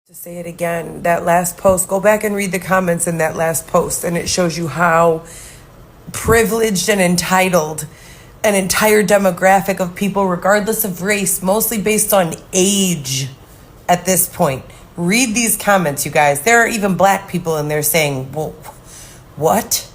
To say it again, that last post, go back and read the comments in that last post, and it shows you how privileged and entitled an entire demographic of people, regardless of race, mostly based on age at this point. Read these comments, you guys. There are even black people in there saying, well, what?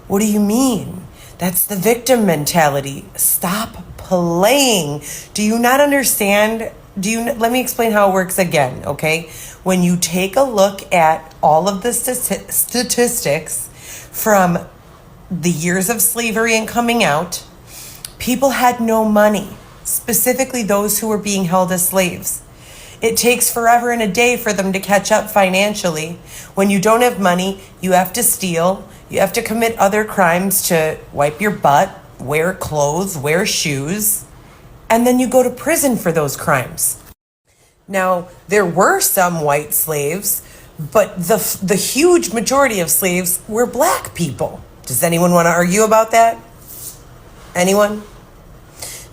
What do you mean? That's the victim mentality. Stop playing. Do you not understand? Let me explain how it works again, okay? When you take a look at all of the statistics from the years of slavery and coming out, people had no money, specifically those who were being held as slaves. It takes forever and a day for them to catch up financially. When you don't have money, you have to steal, you have to commit other crimes to wipe your butt, wear clothes, wear shoes, and then you go to prison for those crimes. Now, there were some white slaves, but the huge majority of slaves were black people. Does anyone want to argue about that? Anyone?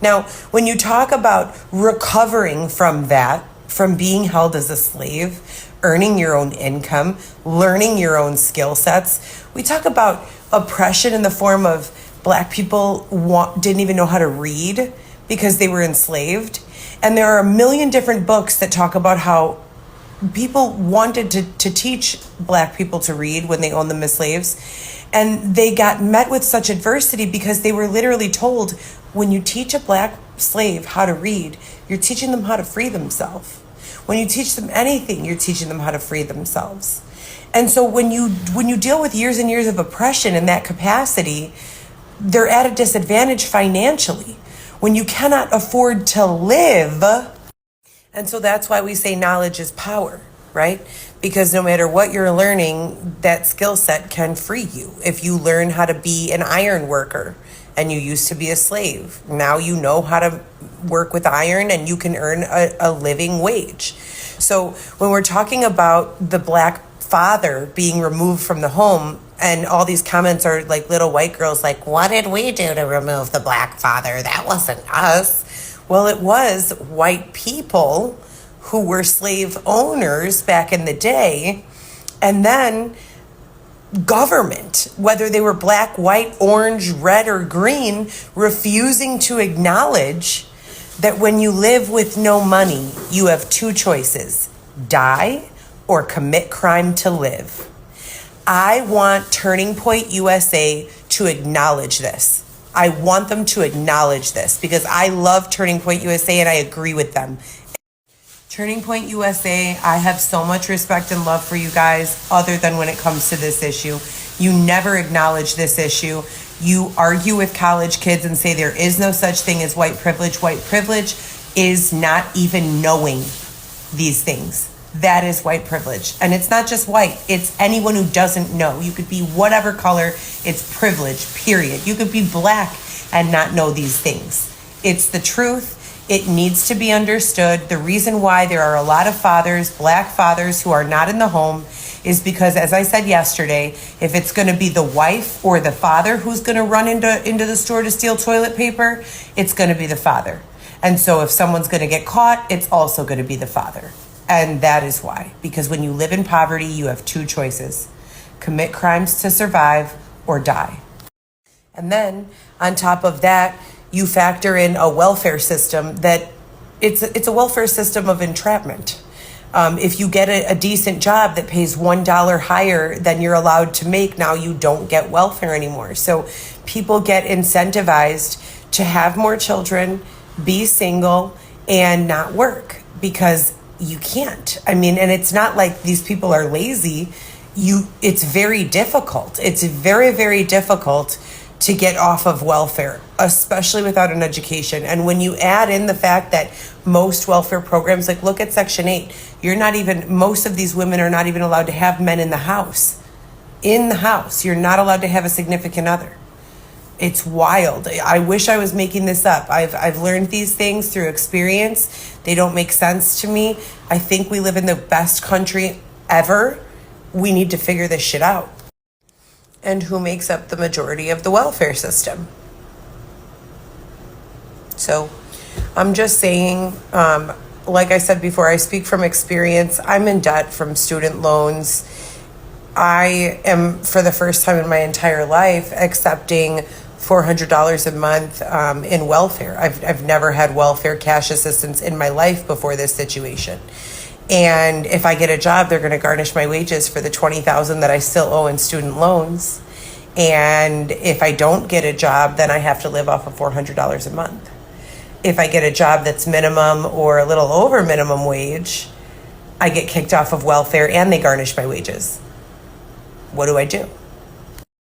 Now, when you talk about recovering from that, from being held as a slave, earning your own income, learning your own skill sets, we talk about oppression in the form of black people didn't even know how to read because they were enslaved. And there are a million different books that talk about how people wanted to teach black people to read when they owned them as slaves. And they got met with such adversity because they were literally told, when you teach a black slave how to read, you're teaching them how to free themselves. When you teach them anything, you're teaching them how to free themselves. And so when you deal with years and years of oppression in that capacity, they're at a disadvantage financially when you cannot afford to live. And so that's why we say knowledge is power, right? Because no matter what you're learning, that skill set can free you. If you learn how to be an iron worker and you used to be a slave, now you know how to work with iron and you can earn a living wage. So when we're talking about the black father being removed from the home, and all these comments are like little white girls like, what did we do to remove the black father? That wasn't us. Well, it was white people who were slave owners back in the day. And then government, whether they were black, white, orange, red, or green, refusing to acknowledge that when you live with no money, you have two choices: die or commit crime to live. I want Turning Point USA to acknowledge this. I want them to acknowledge this because I love Turning Point USA and I agree with them. Turning Point USA, I have so much respect and love for you guys, other than when it comes to this issue. You never acknowledge this issue. You argue with college kids and say there is no such thing as white privilege. White privilege is not even knowing these things. That is white privilege. And it's not just white, it's anyone who doesn't know. You could be whatever color, it's privilege, period. You could be black and not know these things. It's the truth. It needs to be understood. The reason why there are a lot of fathers, black fathers, who are not in the home is because, as I said yesterday, if it's going to be the wife or the father who's going to run into the store to steal toilet paper, it's going to be the father. And so if someone's going to get caught, it's also going to be the father. And that is why. Because when you live in poverty, you have two choices: commit crimes to survive or die. And then on top of that, you factor in a welfare system that it's a welfare system of entrapment. If you get a decent job that pays $1 higher than you're allowed to make, now you don't get welfare anymore. So people get incentivized to have more children, be single, and not work because you can't. I mean, and it's not like these people are lazy. It's very difficult. It's very, very difficult to get off of welfare, especially without an education. And when you add in the fact that most welfare programs, like look at Section 8, most of these women are not even allowed to have men in the house. In the house, you're not allowed to have a significant other. It's wild. I wish I was making this up. I've learned these things through experience. They don't make sense to me. I think we live in the best country ever. We need to figure this shit out. And who makes up the majority of the welfare system? So I'm just saying, like I said before, I speak from experience. I'm in debt from student loans. I am, for the first time in my entire life, accepting $400 a month in welfare. I've never had welfare cash assistance in my life before this situation. And if I get a job, they're going to garnish my wages for the $20,000 that I still owe in student loans. And if I don't get a job, then I have to live off of $400 a month. If I get a job that's minimum or a little over minimum wage, I get kicked off of welfare and they garnish my wages. What do I do?